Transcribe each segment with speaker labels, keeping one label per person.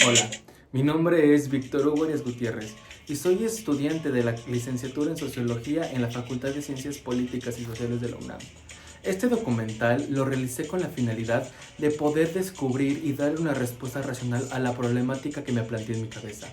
Speaker 1: Hola, mi nombre es Víctor Hugo Arias Gutiérrez y soy estudiante de la licenciatura en Sociología en la Facultad de Ciencias Políticas y Sociales de la UNAM. Este documental lo realicé con la finalidad de poder descubrir y dar una respuesta racional a la problemática que me planteé en mi cabeza.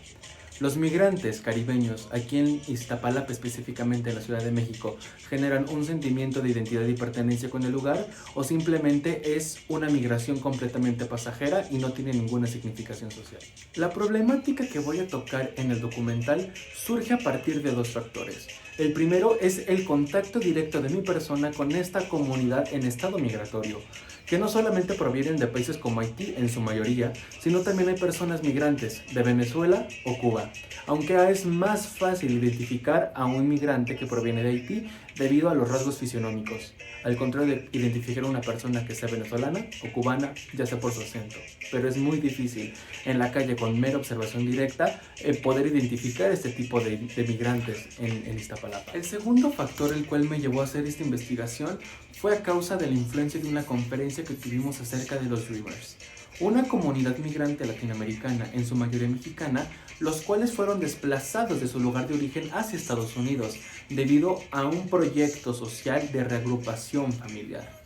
Speaker 1: Los migrantes caribeños, aquí en Iztapalapa, específicamente en la Ciudad de México, generan un sentimiento de identidad y pertenencia con el lugar, o simplemente es una migración completamente pasajera y no tiene ninguna significación social. La problemática que voy a tocar en el documental surge a partir de dos factores. El primero es el contacto directo de mi persona con esta comunidad en estado migratorio, que no solamente provienen de países como Haití en su mayoría, sino también hay personas migrantes de Venezuela o Cuba, aunque es más fácil identificar a un migrante que proviene de Haití debido a los rasgos fisionómicos, al contrario de identificar a una persona que sea venezolana o cubana, ya sea por su acento. Pero es muy difícil en la calle con mera observación directa poder identificar este tipo de migrantes en Iztapalapa. El segundo factor el cual me llevó a hacer esta investigación fue a causa de la influencia de una conferencia que tuvimos acerca de los Dreamers, una comunidad migrante latinoamericana, en su mayoría mexicana, los cuales fueron desplazados de su lugar de origen hacia Estados Unidos debido a un proyecto social de reagrupación familiar.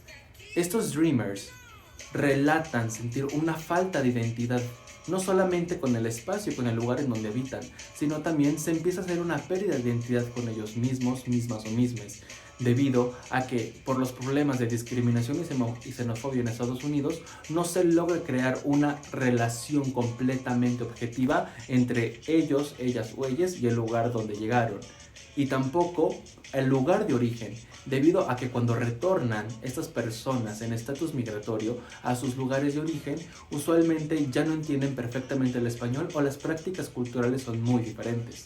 Speaker 1: Estos Dreamers relatan sentir una falta de identidad, no solamente con el espacio y con el lugar en donde habitan, sino también se empieza a hacer una pérdida de identidad con ellos mismos, mismas o mismes, debido a que por los problemas de discriminación y xenofobia en Estados Unidos no se logra crear una relación completamente objetiva entre ellos, ellas o ellas y el lugar donde llegaron, y tampoco el lugar de origen, debido a que cuando retornan estas personas en estatus migratorio a sus lugares de origen, usualmente ya no entienden perfectamente el español o las prácticas culturales son muy diferentes.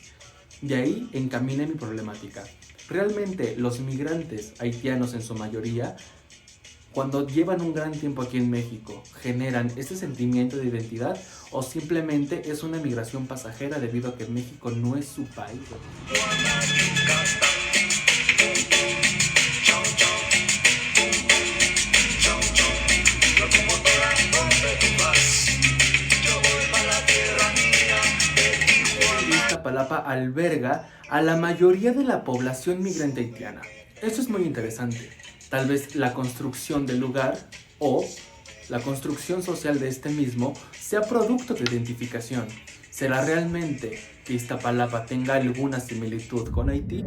Speaker 1: De ahí encaminé mi problemática. Realmente los migrantes haitianos en su mayoría, cuando llevan un gran tiempo aquí en México, generan ese sentimiento de identidad o simplemente es una migración pasajera debido a que México no es su país. Iztapalapa alberga a la mayoría de la población migrante haitiana. Esto es muy interesante. Tal vez la construcción del lugar o la construcción social de este mismo sea producto de identificación. ¿Será realmente que Iztapalapa tenga alguna similitud con Haití?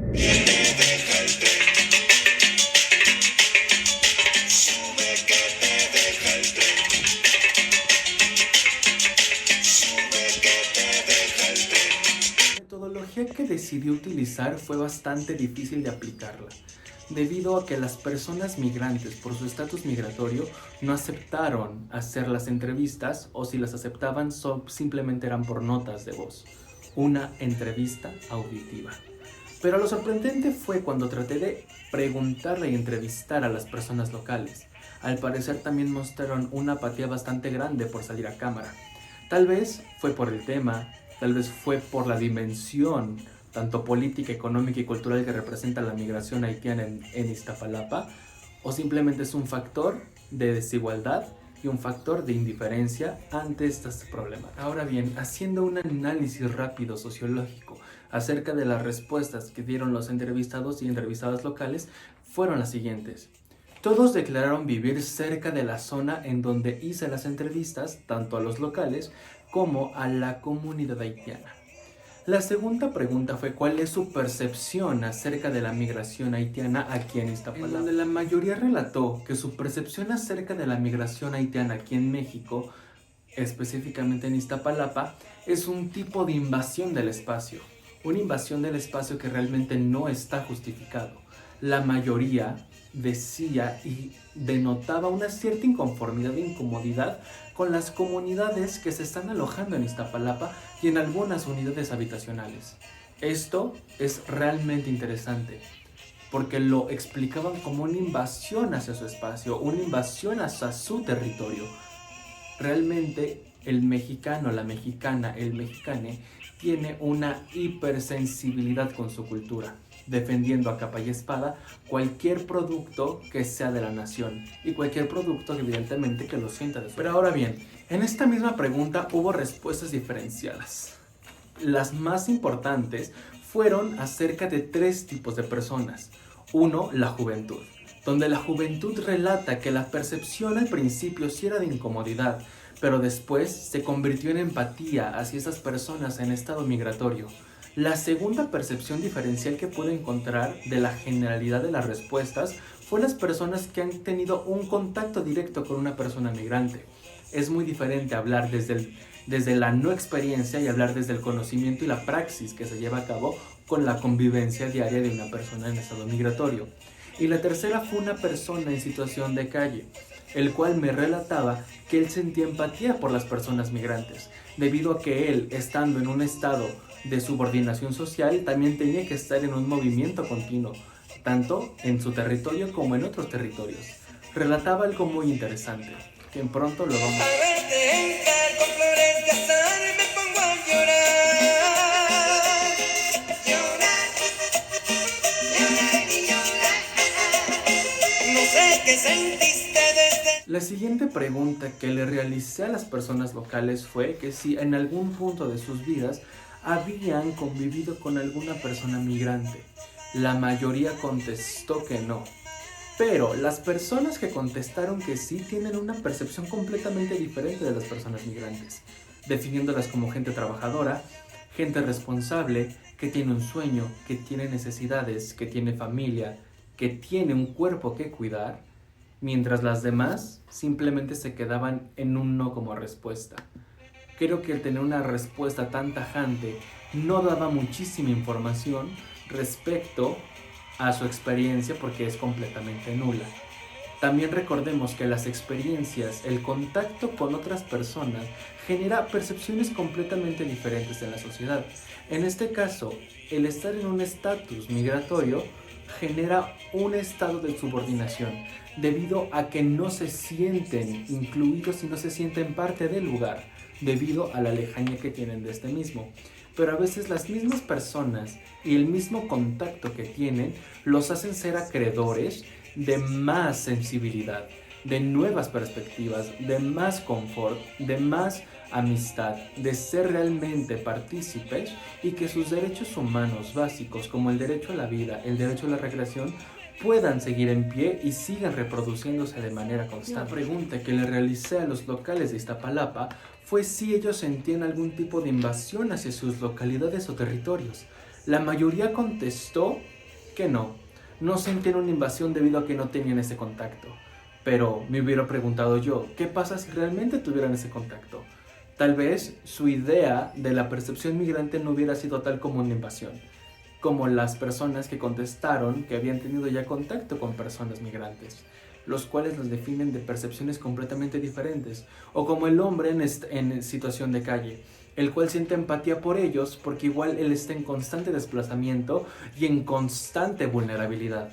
Speaker 1: La metodología que decidí utilizar fue bastante difícil de aplicarla, debido a que las personas migrantes por su estatus migratorio no aceptaron hacer las entrevistas, o si las aceptaban simplemente eran por notas de voz, una entrevista auditiva. Pero lo sorprendente fue cuando traté de preguntarle y entrevistar a las personas locales. Al parecer también mostraron una apatía bastante grande por salir a cámara. Tal vez fue por el tema, tal vez fue por la dimensión tanto política, económica y cultural que representa la migración haitiana en Iztapalapa, o simplemente es un factor de desigualdad y un factor de indiferencia ante estos problemas. Ahora bien, haciendo un análisis rápido sociológico acerca de las respuestas que dieron los entrevistados y entrevistadas locales, fueron las siguientes. Todos declararon vivir cerca de la zona en donde hice las entrevistas, tanto a los locales como a la comunidad haitiana. La segunda pregunta fue cuál es su percepción acerca de la migración haitiana aquí en Iztapalapa, en donde la mayoría relató que su percepción acerca de la migración haitiana aquí en México, específicamente en Iztapalapa, es un tipo de invasión del espacio, una invasión del espacio que realmente no está justificado. La mayoría decía y denotaba una cierta inconformidad e incomodidad con las comunidades que se están alojando en Iztapalapa y en algunas unidades habitacionales. Esto es realmente interesante porque lo explicaban como una invasión hacia su espacio, una invasión hacia su territorio. Realmente el mexicano, la mexicana, el mexicane tiene una hipersensibilidad con su cultura, defendiendo a capa y espada cualquier producto que sea de la nación y cualquier producto evidentemente que lo sienta de su. Pero ahora bien, en esta misma pregunta hubo respuestas diferenciadas. Las más importantes fueron acerca de 3 tipos de personas. Uno, la juventud, donde la juventud relata que la percepción al principio sí era de incomodidad, pero después se convirtió en empatía hacia esas personas en estado migratorio. La segunda percepción diferencial que pude encontrar de la generalidad de las respuestas fue las personas que han tenido un contacto directo con una persona migrante. Es muy diferente hablar desde la no experiencia y hablar desde el conocimiento y la praxis que se lleva a cabo con la convivencia diaria de una persona en estado migratorio. Y la tercera fue una persona en situación de calle, el cual me relataba que él sentía empatía por las personas migrantes, debido a que él, estando en un estado de subordinación social, también tenía que estar en un movimiento continuo, tanto en su territorio como en otros territorios. Relataba algo muy interesante, que pronto lo vamos a ver. La siguiente pregunta que le realicé a las personas locales fue que si en algún punto de sus vidas habían convivido con alguna persona migrante. La mayoría contestó que no. Pero las personas que contestaron que sí tienen una percepción completamente diferente de las personas migrantes, definiéndolas como gente trabajadora, gente responsable, que tiene un sueño, que tiene necesidades, que tiene familia, que tiene un cuerpo que cuidar, mientras las demás simplemente se quedaban en un no como respuesta. Creo que el tener una respuesta tan tajante no daba muchísima información respecto a su experiencia porque es completamente nula. También recordemos que las experiencias, el contacto con otras personas genera percepciones completamente diferentes en la sociedad. En este caso, el estar en un estatus migratorio genera un estado de subordinación debido a que no se sienten incluidos y no se sienten parte del lugar debido a la lejanía que tienen de este mismo. Pero a veces las mismas personas y el mismo contacto que tienen los hacen ser acreedores de más sensibilidad, de nuevas perspectivas, de más confort, de más amistad, de ser realmente partícipes y que sus derechos humanos básicos como el derecho a la vida, el derecho a la recreación puedan seguir en pie y sigan reproduciéndose de manera constante. La pregunta que le realicé a los locales de Iztapalapa fue si ellos sentían algún tipo de invasión hacia sus localidades o territorios. La mayoría contestó que no sentían una invasión debido a que no tenían ese contacto. Pero me hubiera preguntado yo, ¿qué pasa si realmente tuvieran ese contacto? Tal vez su idea de la percepción migrante no hubiera sido tal como una invasión, como las personas que contestaron que habían tenido ya contacto con personas migrantes, los cuales los definen de percepciones completamente diferentes, o como el hombre en situación de calle, el cual siente empatía por ellos porque igual él está en constante desplazamiento y en constante vulnerabilidad.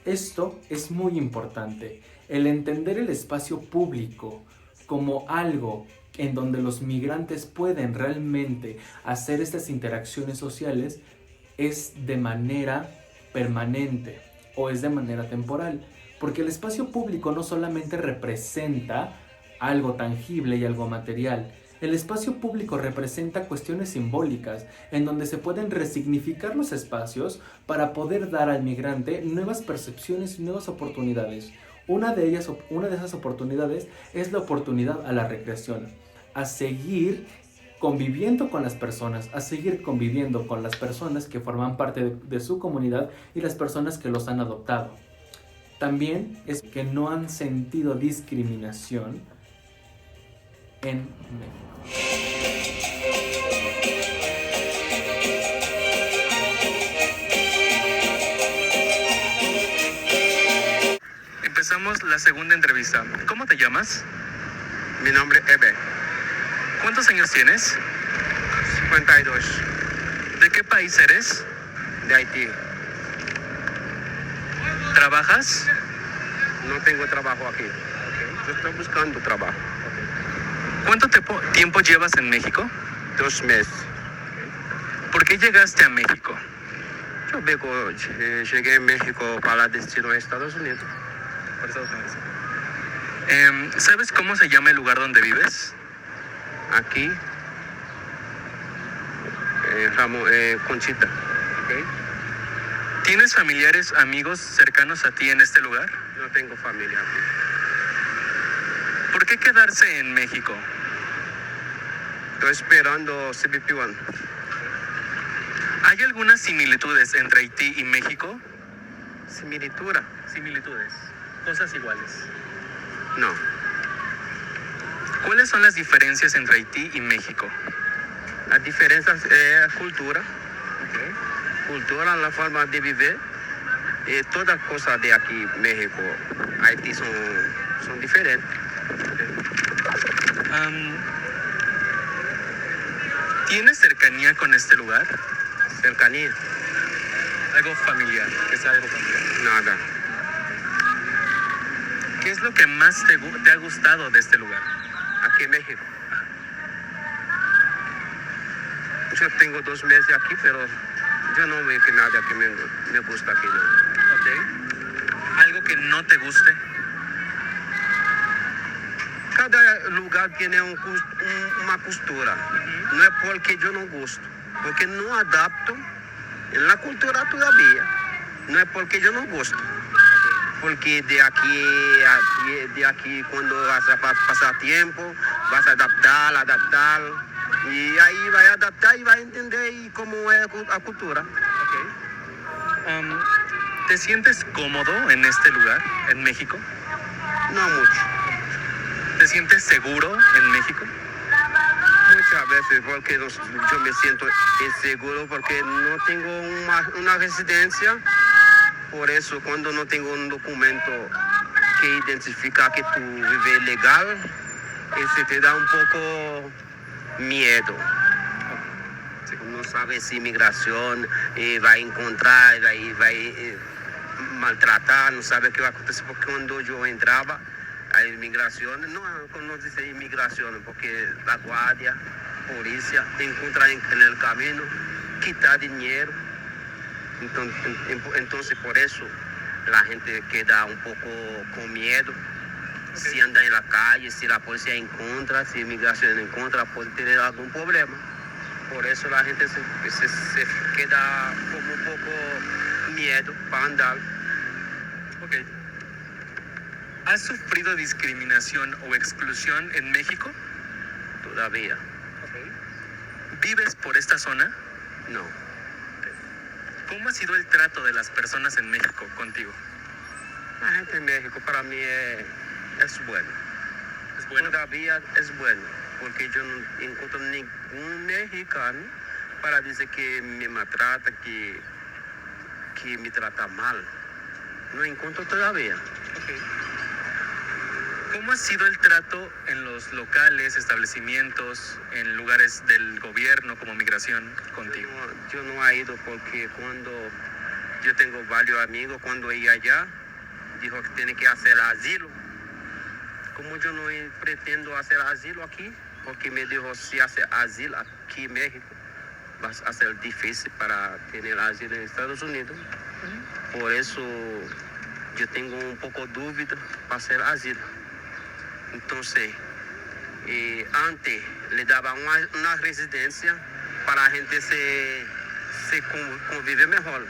Speaker 1: Esto es muy importante, el entender el espacio público como algo en donde los migrantes pueden realmente hacer estas interacciones sociales es de manera permanente o es de manera temporal, porque el espacio público no solamente representa algo tangible y algo material. El espacio público representa cuestiones simbólicas en donde se pueden resignificar los espacios para poder dar al migrante nuevas percepciones y nuevas oportunidades. Una de esas oportunidades es la oportunidad a la recreación, a seguir conviviendo con las personas, a seguir conviviendo con las personas que forman parte de su comunidad y las personas que los han adoptado. También es que no han sentido discriminación en México.
Speaker 2: Empezamos la segunda entrevista. ¿Cómo te llamas?
Speaker 3: Mi nombre es Ebe.
Speaker 2: ¿Cuántos años tienes?
Speaker 3: 52,
Speaker 2: ¿De qué país eres?
Speaker 3: de Haití.
Speaker 2: ¿Trabajas?
Speaker 3: No tengo trabajo aquí. Yo estoy buscando trabajo.
Speaker 2: ¿Cuánto tiempo llevas en México?
Speaker 3: 2 meses.
Speaker 2: ¿Por qué llegaste a México?
Speaker 3: Llegué a México para destino a Estados Unidos.
Speaker 2: Por Estados Unidos. ¿Sabes cómo se llama el lugar donde vives?
Speaker 3: Aquí, Conchita.
Speaker 2: ¿Tienes familiares, amigos cercanos a ti en este lugar?
Speaker 3: No tengo familia aquí.
Speaker 2: ¿Por qué quedarse en México?
Speaker 3: Estoy esperando CBP-1.
Speaker 2: ¿Hay algunas similitudes entre Haití y México?
Speaker 3: Similitud.
Speaker 2: Similitudes. Cosas iguales.
Speaker 3: No.
Speaker 2: ¿Cuáles son las diferencias entre Haití y México?
Speaker 3: La diferencia es cultura. Cultura, la forma de vivir. Todas las cosas de aquí, México, Haití son diferentes.
Speaker 2: ¿Tienes cercanía con este lugar?
Speaker 3: Cercanía,
Speaker 2: Algo familiar, que sea algo familiar.
Speaker 3: nada.
Speaker 2: ¿Qué es lo que más te ha gustado de este lugar?
Speaker 3: Aquí en México. Yo tengo 2 meses aquí, pero yo no veo que nada que me gusta aquí. ¿No?
Speaker 2: Ok. ¿Algo que no te guste?
Speaker 3: Cada lugar tiene una costura. No es porque yo no gusto, porque no adapto en la cultura todavía. No es porque yo no gusto. Porque de aquí cuando vas a pasar tiempo, vas a adaptar. Y ahí vas a adaptar y vas a entender cómo es la cultura.
Speaker 2: ¿Te sientes cómodo en este lugar, en México?
Speaker 3: No mucho.
Speaker 2: ¿Te sientes seguro en México?
Speaker 3: Muchas veces porque yo me siento inseguro porque no tengo una residencia. Por eso cuando no tengo un documento que identifica que tú vives legal, ese te da un poco miedo. No sabes si inmigración va a encontrar, va a maltratar, no sabe qué va a acontecer. Porque cuando yo entraba a inmigración, no dice inmigración, porque la guardia, policía, te encuentra en el camino, quitar dinero. Entonces por eso la gente queda un poco con miedo. Si anda en la calle, si la policía encuentra, si inmigración encuentra, puede tener algún problema. Por eso la gente se queda como un poco miedo para andar.
Speaker 2: Ok. ¿Has sufrido discriminación o exclusión en México?
Speaker 3: Todavía.
Speaker 2: ¿Vives por esta zona?
Speaker 3: No.
Speaker 2: ¿Cómo ha sido el trato de las personas en México contigo?
Speaker 3: La gente en México para mí es bueno.
Speaker 2: ¿Es bueno?
Speaker 3: Todavía es bueno, porque yo no encuentro ningún mexicano para decir que me maltrata, que me trata mal. No encuentro todavía.
Speaker 2: ¿Cómo ha sido el trato en los locales, establecimientos, en lugares del gobierno como migración contigo?
Speaker 3: Yo no he ido porque cuando yo tengo varios amigos, cuando iba allá, dijo que tiene que hacer asilo. Como yo no pretendo hacer asilo aquí, porque me dijo si hace asilo aquí en México, va a ser difícil para tener asilo en Estados Unidos. Por eso yo tengo un poco de dúvida para hacer asilo. Entonces, antes le daba una residencia para la gente se convive mejor,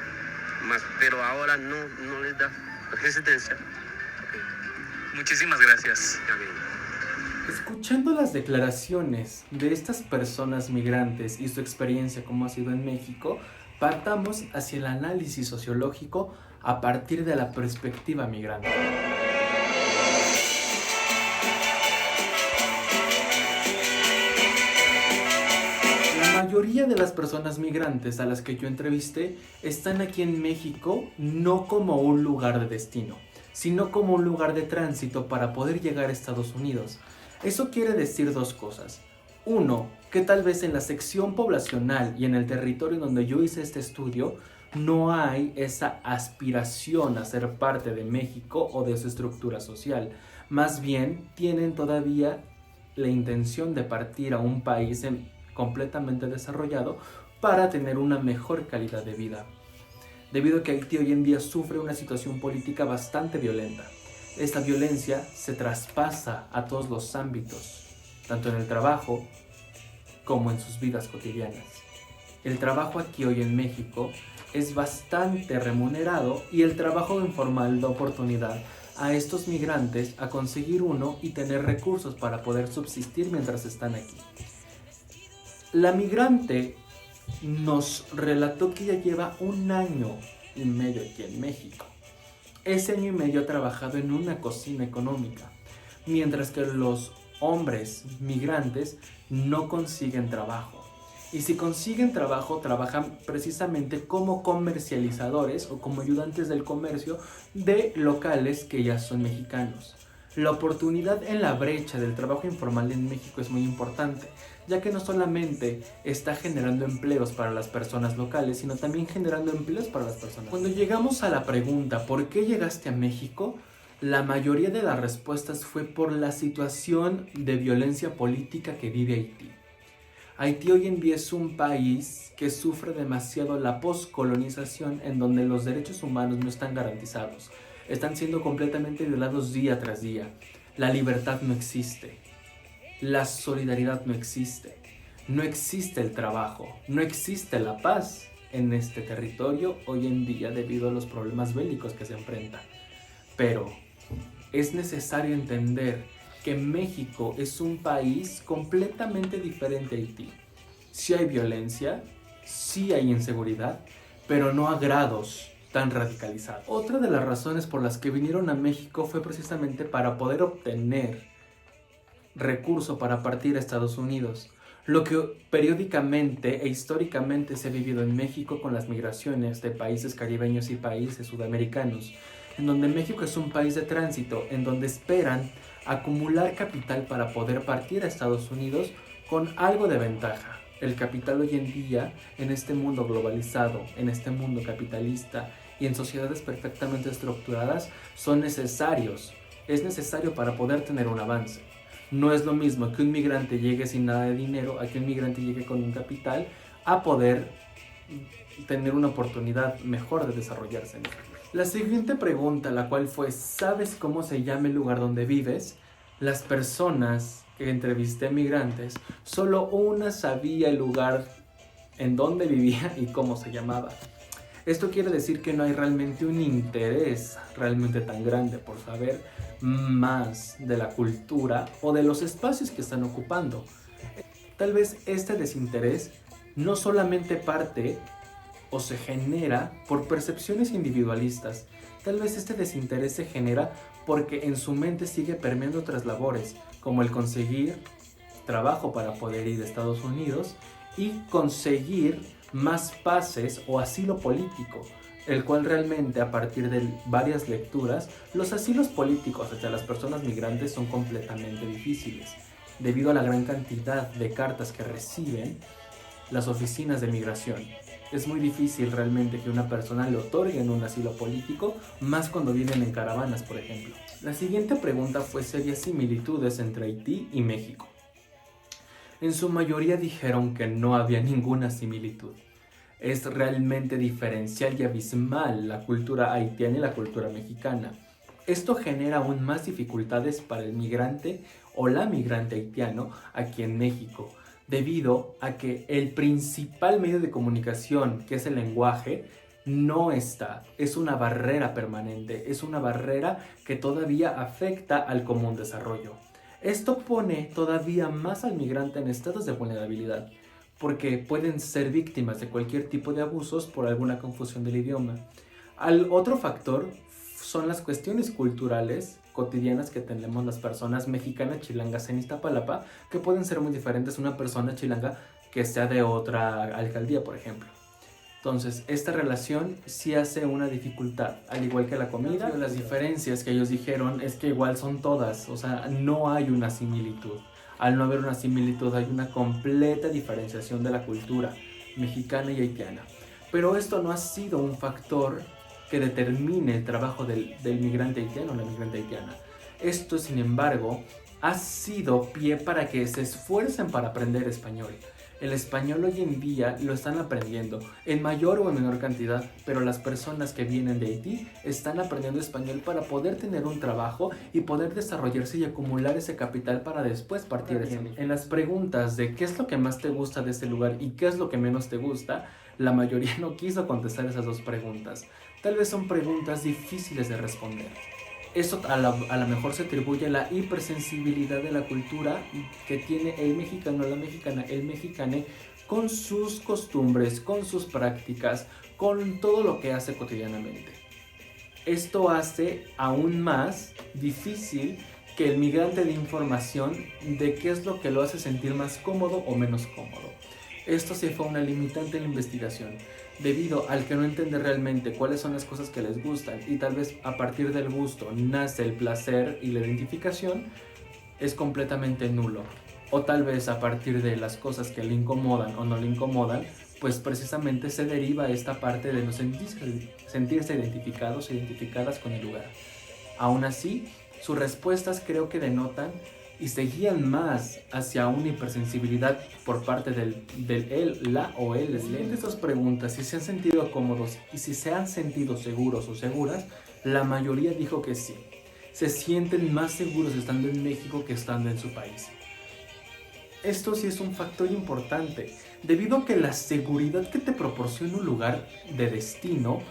Speaker 3: pero ahora no le da residencia.
Speaker 2: Muchísimas gracias.
Speaker 3: Está bien.
Speaker 1: Escuchando las declaraciones de estas personas migrantes y su experiencia como ha sido en México, partamos hacia el análisis sociológico a partir de la perspectiva migrante. La mayoría de las personas migrantes a las que yo entrevisté están aquí en México no como un lugar de destino, sino como un lugar de tránsito para poder llegar a Estados Unidos. Eso quiere decir dos cosas. Uno, que tal vez en la sección poblacional y en el territorio donde yo hice este estudio no hay esa aspiración a ser parte de México o de su estructura social. Más bien tienen todavía la intención de partir a un país completamente desarrollado para tener una mejor calidad de vida, debido a que Haití hoy en día sufre una situación política bastante violenta. Esta violencia se traspasa a todos los ámbitos, tanto en el trabajo como en sus vidas cotidianas. El trabajo aquí hoy en México es bastante remunerado y el trabajo informal da oportunidad a estos migrantes a conseguir uno y tener recursos para poder subsistir mientras están aquí. La migrante nos relató que ella lleva 1 año y medio aquí en México. Ese año y medio ha trabajado en una cocina económica, mientras que los hombres migrantes no consiguen trabajo. Y si consiguen trabajo, trabajan precisamente como comercializadores o como ayudantes del comercio de locales que ya son mexicanos. La oportunidad en la brecha del trabajo informal en México es muy importante, ya que no solamente está generando empleos para las personas locales, sino también generando empleos para las personas. Cuando llegamos a la pregunta ¿por qué llegaste a México?, la mayoría de las respuestas fue por la situación de violencia política que vive Haití. Haití hoy en día es un país que sufre demasiado la poscolonización, en donde los derechos humanos no están garantizados. Están siendo completamente violados día tras día. La libertad no existe. La solidaridad no existe. No existe el trabajo. No existe la paz en este territorio hoy en día debido a los problemas bélicos que se enfrentan. Pero es necesario entender que México es un país completamente diferente a Haití. Sí hay violencia, sí hay inseguridad, pero no a grados tan radicalizados. Otra de las razones por las que vinieron a México fue precisamente para poder obtener recursos para partir a Estados Unidos, lo que periódicamente e históricamente se ha vivido en México con las migraciones de países caribeños y países sudamericanos, en donde México es un país de tránsito, en donde esperan acumular capital para poder partir a Estados Unidos con algo de ventaja. El capital hoy en día, en este mundo globalizado, en este mundo capitalista y en sociedades perfectamente estructuradas, son necesarios. Es necesario para poder tener un avance. No es lo mismo que un migrante llegue sin nada de dinero a que un migrante llegue con un capital a poder tener una oportunidad mejor de desarrollarse en el país. La siguiente pregunta, la cual fue ¿sabes cómo se llama el lugar donde vives? Las personas que entrevisté migrantes, solo una sabía el lugar en donde vivía y cómo se llamaba. Esto quiere decir que no hay realmente un interés realmente tan grande por saber más de la cultura o de los espacios que están ocupando. Tal vez este desinterés no solamente parte o se genera por percepciones individualistas. Tal vez este desinterés se genera porque en su mente sigue permeando otras labores, como el conseguir trabajo para poder ir a Estados Unidos y conseguir más pases o asilo político, el cual realmente a partir de varias lecturas, los asilos políticos hacia las personas migrantes son completamente difíciles, debido a la gran cantidad de cartas que reciben las oficinas de migración. Es muy difícil realmente que una persona le otorguen un asilo político, más cuando vienen en caravanas, por ejemplo. La siguiente pregunta fue si había similitudes entre Haití y México. En su mayoría dijeron que no había ninguna similitud. Es realmente diferencial y abismal la cultura haitiana y la cultura mexicana. Esto genera aún más dificultades para el migrante o la migrante haitiano aquí en México, debido a que el principal medio de comunicación, que es el lenguaje, no está. Es una barrera permanente, es una barrera que todavía afecta al común desarrollo. Esto pone todavía más al migrante en estados de vulnerabilidad, porque pueden ser víctimas de cualquier tipo de abusos por alguna confusión del idioma. Otro factor son las cuestiones culturales cotidianas que tenemos las personas mexicanas chilangas en Iztapalapa, que pueden ser muy diferentes a una persona chilanga que sea de otra alcaldía, por ejemplo. Entonces, esta relación sí hace una dificultad, al igual que la comida. Las diferencias que ellos dijeron es que igual son todas, o sea, no hay una similitud. Al no haber una similitud, hay una completa diferenciación de la cultura mexicana y haitiana. Pero esto no ha sido un factor que determine el trabajo del migrante haitiano o la migrante haitiana. Esto, sin embargo, ha sido pie para que se esfuercen para aprender español. El español hoy en día lo están aprendiendo en mayor o en menor cantidad, pero las personas que vienen de Haití están aprendiendo español para poder tener un trabajo y poder desarrollarse y acumular ese capital para después partir hacia México. En las preguntas de qué es lo que más te gusta de este lugar y qué es lo que menos te gusta, la mayoría no quiso contestar esas dos preguntas. Tal vez son preguntas difíciles de responder. Eso a lo mejor se atribuye a la hipersensibilidad de la cultura que tiene el mexicano, la mexicana, el mexicane con sus costumbres, con sus prácticas, con todo lo que hace cotidianamente. Esto hace aún más difícil que el migrante dé información de qué es lo que lo hace sentir más cómodo o menos cómodo. Esto sí fue una limitante en la investigación, debido al que no entiende realmente cuáles son las cosas que les gustan y tal vez a partir del gusto nace el placer y la identificación, es completamente nulo. O tal vez a partir de las cosas que le incomodan o no le incomodan, pues precisamente se deriva esta parte de no sentirse identificados o identificadas con el lugar. Aún así, sus respuestas creo que denotan y se guían más hacia una hipersensibilidad por parte del él, la o él. De estas preguntas, si se han sentido cómodos y si se han sentido seguros o seguras, la mayoría dijo que sí. Se sienten más seguros estando en México que estando en su país. Esto sí es un factor importante, debido a que la seguridad que te proporciona un lugar de destino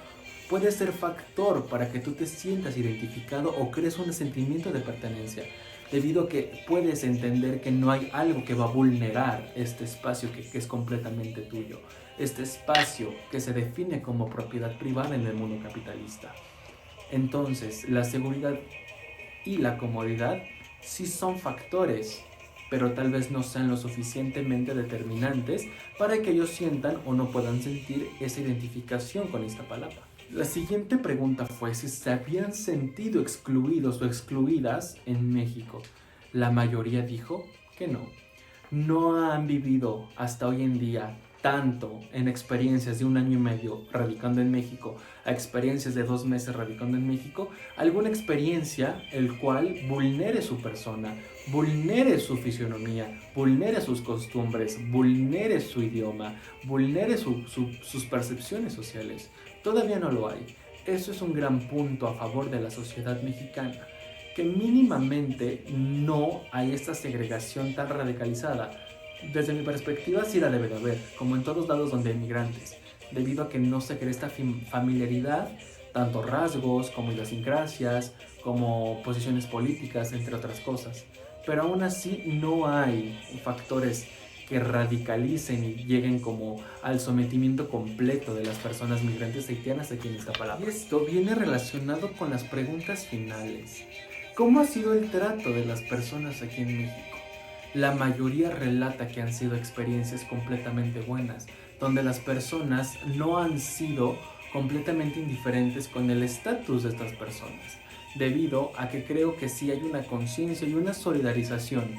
Speaker 1: puede ser factor para que tú te sientas identificado o crees un sentimiento de pertenencia, debido a que puedes entender que no hay algo que va a vulnerar este espacio que es completamente tuyo, este espacio que se define como propiedad privada en el mundo capitalista. Entonces, la seguridad y la comodidad sí son factores, pero tal vez no sean lo suficientemente determinantes para que ellos sientan o no puedan sentir esa identificación con esta palabra. La siguiente pregunta fue si se habían sentido excluidos o excluidas en México. La mayoría dijo que no. No han vivido hasta hoy en día tanto en experiencias de 1 año y medio radicando en México a experiencias de 2 meses radicando en México, alguna experiencia el cual vulnere su persona, vulnere su fisionomía, vulnere sus costumbres, vulnere su idioma, vulnere sus percepciones sociales. Todavía no lo hay. Eso es un gran punto a favor de la sociedad mexicana, que mínimamente no hay esta segregación tan radicalizada. Desde mi perspectiva sí la debe de haber, como en todos lados donde hay migrantes, debido a que no se crea esta familiaridad, tanto rasgos como idiosincrasias, como posiciones políticas, entre otras cosas. Pero aún así no hay factores que radicalicen y lleguen como al sometimiento completo de las personas migrantes haitianas aquí en Iztapalapa. Y esto viene relacionado con las preguntas finales. ¿Cómo ha sido el trato de las personas aquí en México? La mayoría relata que han sido experiencias completamente buenas, donde las personas no han sido completamente indiferentes con el estatus de estas personas, debido a que creo que sí hay una conciencia y una solidarización.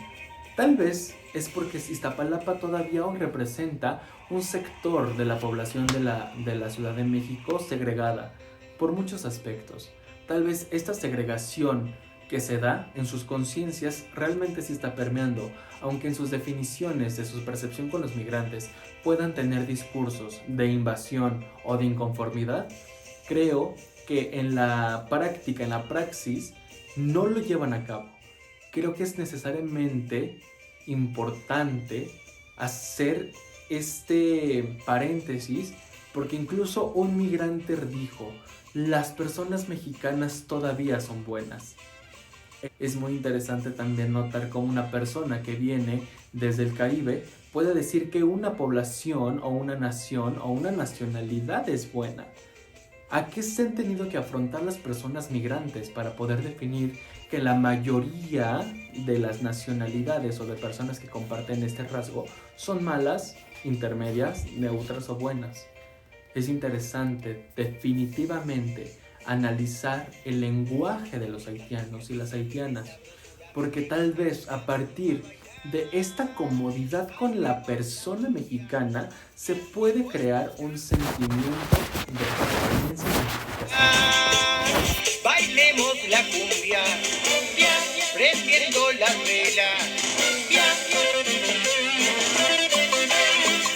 Speaker 1: Tal vez es porque Iztapalapa todavía aún representa un sector de la población de la Ciudad de México segregada por muchos aspectos. Tal vez esta segregación que se da en sus conciencias realmente sí está permeando, aunque en sus definiciones de su percepción con los migrantes puedan tener discursos de invasión o de inconformidad, creo que en la práctica, en la praxis, no lo llevan a cabo. Creo que es necesariamente importante hacer este paréntesis, porque incluso un migrante dijo: las personas mexicanas todavía son buenas. Es muy interesante también notar cómo una persona que viene desde el Caribe puede decir que una población o una nación o una nacionalidad es buena. ¿A qué se han tenido que afrontar las personas migrantes para poder definir que la mayoría de las nacionalidades o de personas que comparten este rasgo son malas, intermedias, neutras o buenas? Es interesante, definitivamente, analizar el lenguaje de los haitianos y las haitianas, porque tal vez a partir de esta comodidad con la persona mexicana se puede crear un sentimiento de pertenencia y identificación.
Speaker 4: Bailemos la cumbia, cumbia, prendiendo las velas.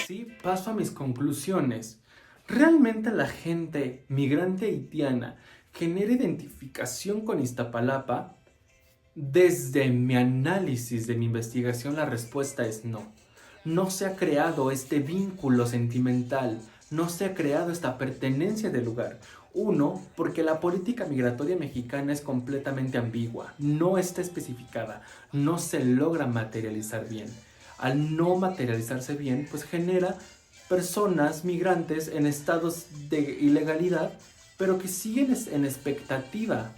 Speaker 1: Sí, paso a mis conclusiones. ¿Realmente la gente migrante haitiana genera identificación con Iztapalapa? Desde mi análisis de mi investigación, la respuesta es no. No se ha creado este vínculo sentimental, no se ha creado esta pertenencia del lugar. Uno, porque la política migratoria mexicana es completamente ambigua, no está especificada, no se logra materializar bien. Al no materializarse bien, pues genera personas migrantes en estados de ilegalidad, pero que siguen en expectativa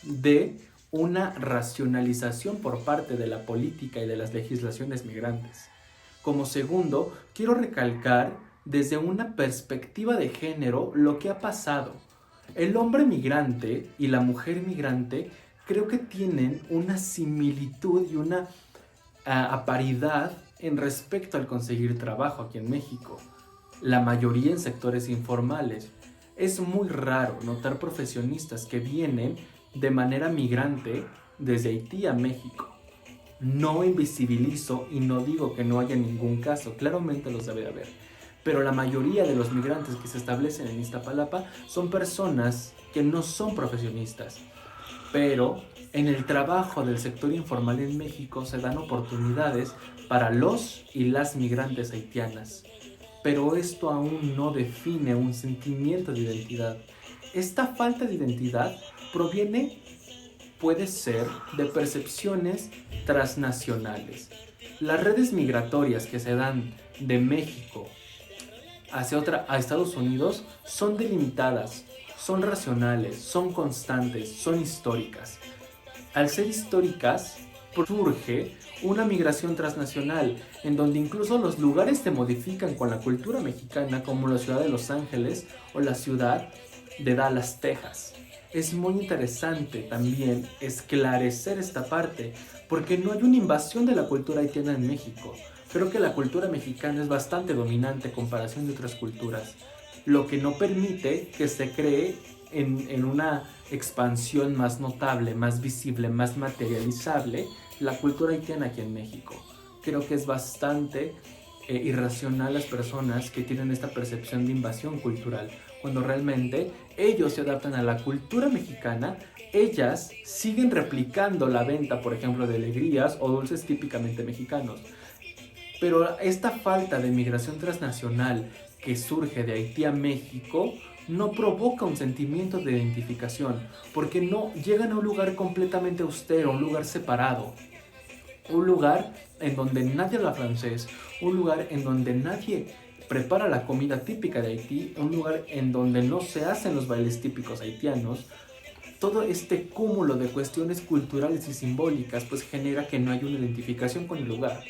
Speaker 1: de una racionalización por parte de la política y de las legislaciones migrantes. Como segundo, quiero recalcar desde una perspectiva de género lo que ha pasado. El hombre migrante y la mujer migrante creo que tienen una similitud y una paridad en respecto al conseguir trabajo aquí en México. La mayoría en sectores informales. Es muy raro notar profesionistas que vienen de manera migrante desde Haití a México. No invisibilizo y no digo que no haya ningún caso, claramente los debe haber. Pero la mayoría de los migrantes que se establecen en Iztapalapa son personas que no son profesionistas. Pero en el trabajo del sector informal en México se dan oportunidades para los y las migrantes haitianas. Pero esto aún no define un sentimiento de identidad. Esta falta de identidad puede ser de percepciones transnacionales. Las redes migratorias que se dan de México a Estados Unidos son delimitadas, son racionales, son constantes, son históricas. Al ser históricas, surge una migración transnacional, en donde incluso los lugares se modifican con la cultura mexicana, como la ciudad de Los Ángeles o la ciudad de Dallas, Texas. Es muy interesante también esclarecer esta parte, porque no hay una invasión de la cultura haitiana en México. Creo que la cultura mexicana es bastante dominante en comparación de otras culturas, lo que no permite que se cree en una expansión más notable, más visible, más materializable la cultura haitiana aquí en México. Creo que es bastante irracional las personas que tienen esta percepción de invasión cultural, cuando realmente ellos se adaptan a la cultura mexicana. Ellas siguen replicando la venta, por ejemplo, de alegrías o dulces típicamente mexicanos. Pero esta falta de migración transnacional que surge de Haití a México no provoca un sentimiento de identificación, porque no llegan a un lugar completamente austero, un lugar separado, un lugar en donde nadie habla francés, un lugar en donde nadie prepara la comida típica de Haití, un lugar en donde no se hacen los bailes típicos haitianos. Todo este cúmulo de cuestiones culturales y simbólicas pues genera que no haya una identificación con el lugar.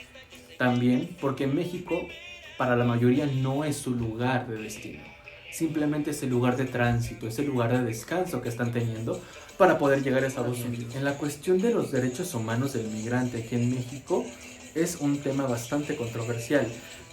Speaker 1: También porque México para la mayoría no es su lugar de destino, simplemente es el lugar de tránsito, es el lugar de descanso que están teniendo para poder llegar a Estados Unidos. En la cuestión de los derechos humanos del migrante aquí en México es un tema bastante controversial,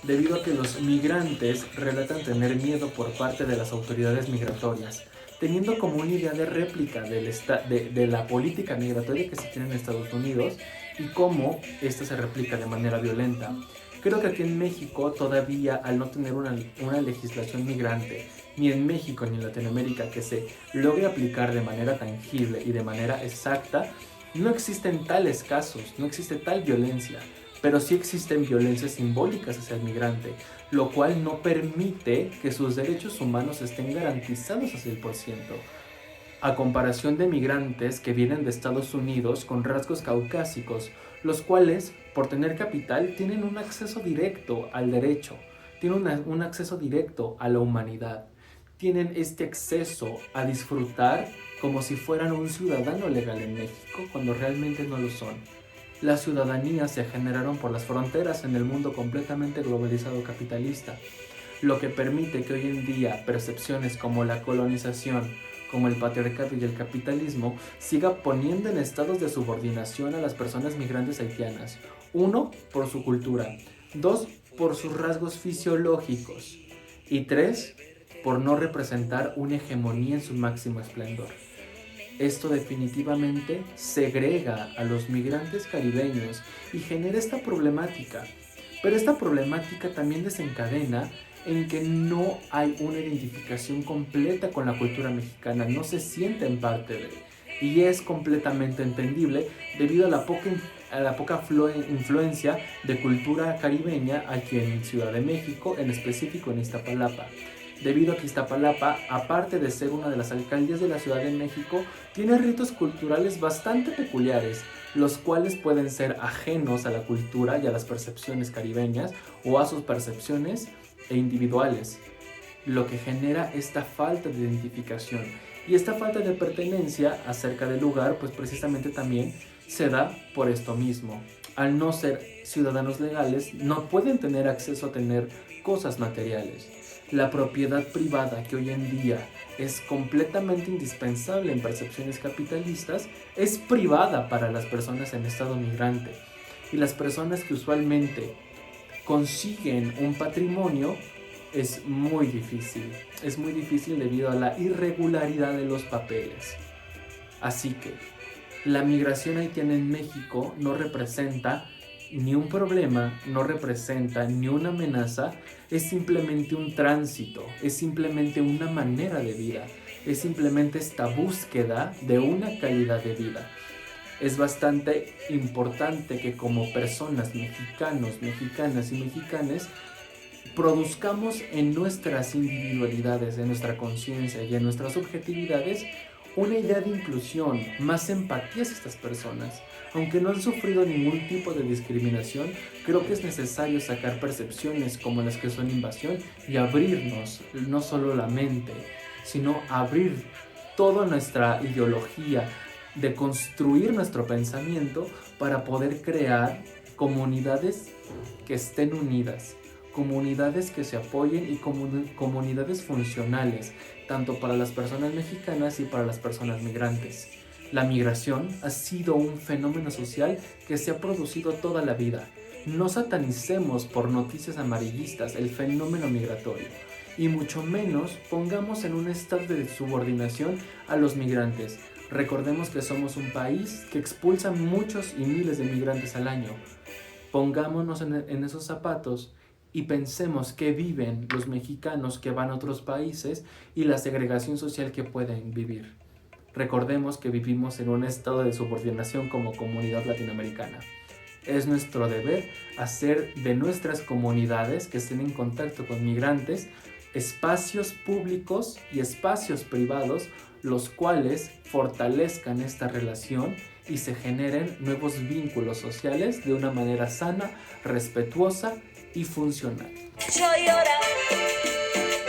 Speaker 1: debido a que los migrantes relatan tener miedo por parte de las autoridades migratorias, teniendo como una idea de réplica de la política migratoria que se tiene en Estados Unidos y cómo esta se replica de manera violenta. Creo que aquí en México todavía, al no tener una legislación migrante, ni en México ni en Latinoamérica que se logre aplicar de manera tangible y de manera exacta, no existen tales casos, no existe tal violencia, pero sí existen violencias simbólicas hacia el migrante, lo cual no permite que sus derechos humanos estén garantizados al 100%. A comparación de migrantes que vienen de Estados Unidos con rasgos caucásicos, los cuales, por tener capital, tienen un acceso directo al derecho, tienen un acceso directo a la humanidad, tienen este acceso a disfrutar como si fueran un ciudadano legal en México, cuando realmente no lo son. Las ciudadanías se generaron por las fronteras en el mundo completamente globalizado capitalista, lo que permite que hoy en día percepciones como la colonización, como el patriarcado y el capitalismo, siga poniendo en estados de subordinación a las personas migrantes haitianas. 1, por su cultura. 2, por sus rasgos fisiológicos. Y 3, por no representar una hegemonía en su máximo esplendor. Esto definitivamente segrega a los migrantes caribeños y genera esta problemática. Pero esta problemática también desencadena en que no hay una identificación completa con la cultura mexicana, no se sienten parte de. Y es completamente entendible debido a la poca influencia de cultura caribeña aquí en Ciudad de México, en específico en Iztapalapa. Debido a que Iztapalapa, aparte de ser una de las alcaldías de la Ciudad de México, tiene ritos culturales bastante peculiares, los cuales pueden ser ajenos a la cultura y a las percepciones caribeñas o a sus percepciones individuales, lo que genera esta falta de identificación. Y esta falta de pertenencia acerca del lugar, pues precisamente también se da por esto mismo. Al no ser ciudadanos legales, no pueden tener acceso a tener cosas materiales. La propiedad privada, que hoy en día es completamente indispensable en percepciones capitalistas, es privada para las personas en estado migrante. Y las personas que usualmente consiguen un patrimonio es muy difícil. Es muy difícil debido a la irregularidad de los papeles. Así que la migración haitiana en México no representa ni un problema, no representa ni una amenaza, es simplemente un tránsito, es simplemente una manera de vida, es simplemente esta búsqueda de una calidad de vida. Es bastante importante que como personas mexicanos, mexicanas y mexicanes produzcamos en nuestras individualidades, en nuestra conciencia y en nuestras subjetividades una idea de inclusión, más empatía hacia estas personas. Aunque no han sufrido ningún tipo de discriminación, creo que es necesario sacar percepciones como las que son invasión y abrirnos, no solo la mente, sino abrir toda nuestra ideología, de construir nuestro pensamiento para poder crear comunidades que estén unidas, comunidades que se apoyen y comunidades funcionales, tanto para las personas mexicanas y para las personas migrantes. La migración ha sido un fenómeno social que se ha producido toda la vida. No satanicemos por noticias amarillistas el fenómeno migratorio y mucho menos pongamos en un estado de subordinación a los migrantes. Recordemos que somos un país que expulsa muchos y miles de migrantes al año. Pongámonos en esos zapatos y pensemos que viven los mexicanos que van a otros países y la segregación social que pueden vivir. Recordemos que vivimos en un estado de subordinación como comunidad latinoamericana. Es nuestro deber hacer de nuestras comunidades que estén en contacto con migrantes espacios públicos y espacios privados, los cuales fortalezcan esta relación y se generen nuevos vínculos sociales de una manera sana, respetuosa y funcional.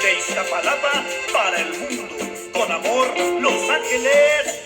Speaker 4: De Iztapalapa para el mundo, con amor, Los Ángeles.